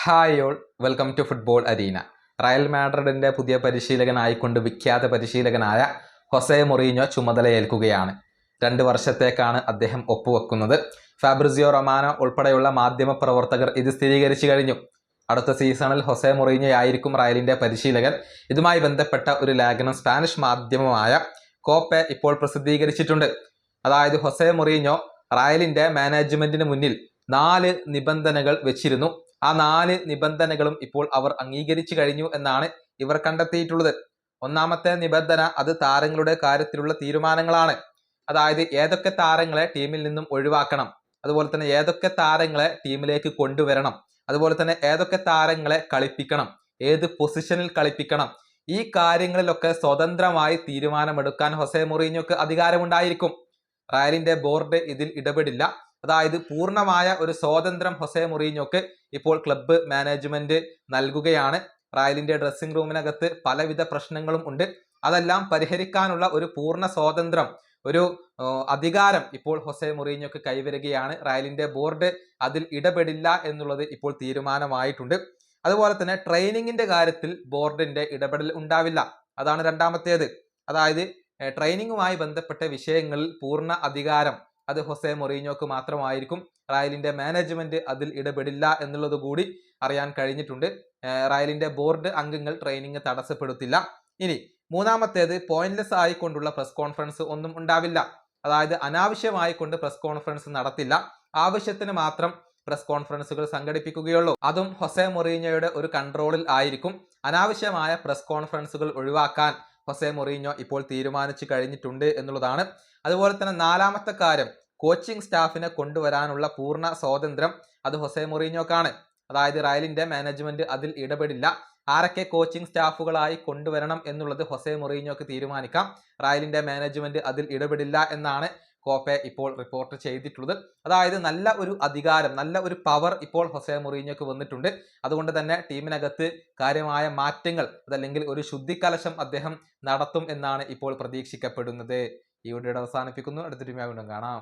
Hi all, welcome to football arena. Real മാഡ്രിഡിന്റെ പുതിയ പരിശീലകനായിക്കൊണ്ട് വിഖ്യാത പരിശീലകനായ ഹൊസെ മൊറീഞ്ഞോ ചുമതലയേൽക്കുകയാണ്. 2 വർഷത്തേക്കാണ് അദ്ദേഹം ഒപ്പുവെക്കുന്നത്. ഫാബ്രിസിയോ റൊമാനോ ഉൾപ്പെടെയുള്ള മാധ്യമ പ്രവർത്തകർ ഇത് സ്ഥിരീകരിച്ചു കഴിഞ്ഞു. അടുത്ത സീസണിൽ ഹൊസെ മൊറീഞ്ഞോ ആയിരിക്കും റയലിന്റെ പരിശീലകൻ. ഇതുമായി ബന്ധപ്പെട്ട ഒരു ലേഖനം സ്പാനിഷ് മാധ്യമമായ കോപ്പെ ഇപ്പോൾ പ്രസിദ്ധീകരിച്ചിട്ടുണ്ട്. അതായത് ഹൊസെ മൊറീഞ്ഞോ റയലിന്റെ മാനേജ്മെന്റിന് മുന്നിൽ 4 നിബന്ധനകൾ വെച്ചിരുന്നു. ആ 4 നിബന്ധനകളും ഇപ്പോൾ അവർ അംഗീകരിച്ചു കഴിഞ്ഞു എന്നാണ് ഇവർ കണ്ടെത്തിയിട്ടുള്ളത്. ഒന്നാമത്തെ നിബന്ധന അത് താരങ്ങളുടെ കാര്യത്തിലുള്ള തീരുമാനങ്ങളാണ്. അതായത് ഏതൊക്കെ താരങ്ങളെ ടീമിൽ നിന്നും ഒഴിവാക്കണം, അതുപോലെ തന്നെ ഏതൊക്കെ താരങ്ങളെ ടീമിലേക്ക് കൊണ്ടുവരണം, അതുപോലെ തന്നെ ഏതൊക്കെ താരങ്ങളെ കളിപ്പിക്കണം, ഏത് പൊസിഷനിൽ കളിപ്പിക്കണം, ഈ കാര്യങ്ങളിലൊക്കെ സ്വതന്ത്രമായി തീരുമാനമെടുക്കാൻ ഹൊസെ മൊറീഞ്ഞോക്ക് അധികാരമുണ്ടായിരിക്കും. റയലിന്റെ ബോർഡ് ഇതിൽ ഇടപെടില്ല. അതായത് പൂർണ്ണമായ ഒരു സ്വാതന്ത്ര്യം ഹൊസെ മൊറീഞ്ഞോക്ക് ഇപ്പോൾ ക്ലബ്ബ് മാനേജ്മെന്റ് നൽകുകയാണ്. റയലിന്റെ ഡ്രസ്സിംഗ് റൂമിനകത്ത് പലവിധ പ്രശ്നങ്ങളും ഉണ്ട്. അതെല്ലാം പരിഹരിക്കാനുള്ള ഒരു പൂർണ്ണ സ്വാതന്ത്ര്യം, ഒരു അധികാരം ഇപ്പോൾ ഹൊസെ മൊറീഞ്ഞോക്ക് കൈവരുകയാണ്. റയലിന്റെ ബോർഡ് അതിൽ ഇടപെടില്ല എന്നുള്ളത് ഇപ്പോൾ തീരുമാനമായിട്ടുണ്ട്. അതുപോലെ തന്നെ ട്രെയിനിങ്ങിന്റെ കാര്യത്തിൽ ബോർഡിന്റെ ഇടപെടൽ ഉണ്ടാവില്ല. അതാണ് രണ്ടാമത്തേത്. അതായത് ട്രെയിനിങ്ങുമായി ബന്ധപ്പെട്ട വിഷയങ്ങളിൽ പൂർണ്ണ അധികാരം അത് ഹൊസെ മൊറീഞ്ഞോക്ക് മാത്രമായിരിക്കും. റയലിന്റെ മാനേജ്മെന്റ് അതിൽ ഇടപെടില്ല എന്നുള്ളത് കൂടി അറിയാൻ കഴിഞ്ഞിട്ടുണ്ട്. റയലിന്റെ ബോർഡ് അംഗങ്ങൾ ട്രെയിനിങ് തടസ്സപ്പെടുത്തില്ല. ഇനി മൂന്നാമത്തേത്, പോയിന്റ്ലെസ് ആയിക്കൊണ്ടുള്ള പ്രസ് കോൺഫറൻസ് ഒന്നും ഉണ്ടാവില്ല. അതായത് അനാവശ്യമായി കൊണ്ട് പ്രസ് കോൺഫറൻസ് നടത്തില്ല. ആവശ്യത്തിന് മാത്രം പ്രസ് കോൺഫറൻസുകൾ സംഘടിപ്പിക്കുകയുള്ളൂ. അതും ഹൊസെ മൊറീഞ്ഞോയുടെ ഒരു കൺട്രോളിൽ ആയിരിക്കും. അനാവശ്യമായ പ്രസ് കോൺഫറൻസുകൾ ഒഴിവാക്കാൻ ഹൊസെ മൊറീഞ്ഞോ ഇപ്പോൾ തീരുമാനിച്ചു കഴിഞ്ഞിട്ടുണ്ട് എന്നുള്ളതാണ്. അതുപോലെ തന്നെ നാലാമത്തെ കാര്യം, കോച്ചിങ് സ്റ്റാഫിനെ കൊണ്ടുവരാനുള്ള പൂർണ്ണ സ്വാതന്ത്ര്യം അത് ഹൊസെ മൊറീഞ്ഞോക്കാണ്. അതായത് റയലിന്റെ മാനേജ്മെന്റ് അതിൽ ഇടപെടില്ല. ആരൊക്കെ കോച്ചിങ് സ്റ്റാഫുകളായി കൊണ്ടുവരണം എന്നുള്ളത് ഹൊസെ മൊറീഞ്ഞോക്ക് തീരുമാനിക്കാം. റയലിന്റെ മാനേജ്മെന്റ് അതിൽ ഇടപെടില്ല എന്നാണ് കോപ്പെ ഇപ്പോൾ റിപ്പോർട്ട് ചെയ്തിട്ടുള്ളത്. അതായത് നല്ല ഒരു അധികാരം, നല്ല ഒരു പവർ ഇപ്പോൾ ഹൊസെ മൊറീഞ്ഞോക്ക് വന്നിട്ടുണ്ട്. അതുകൊണ്ട് തന്നെ ടീമിനകത്ത് കാര്യമായ മാറ്റങ്ങൾ, അതല്ലെങ്കിൽ ഒരു ശുദ്ധികലശം അദ്ദേഹം നടത്തും എന്നാണ് ഇപ്പോൾ പ്രതീക്ഷിക്കപ്പെടുന്നത്. ഈ വീഡിയോ അവസാനിപ്പിക്കുന്നു. അടുത്തൊരു വീണ്ടും കാണാം.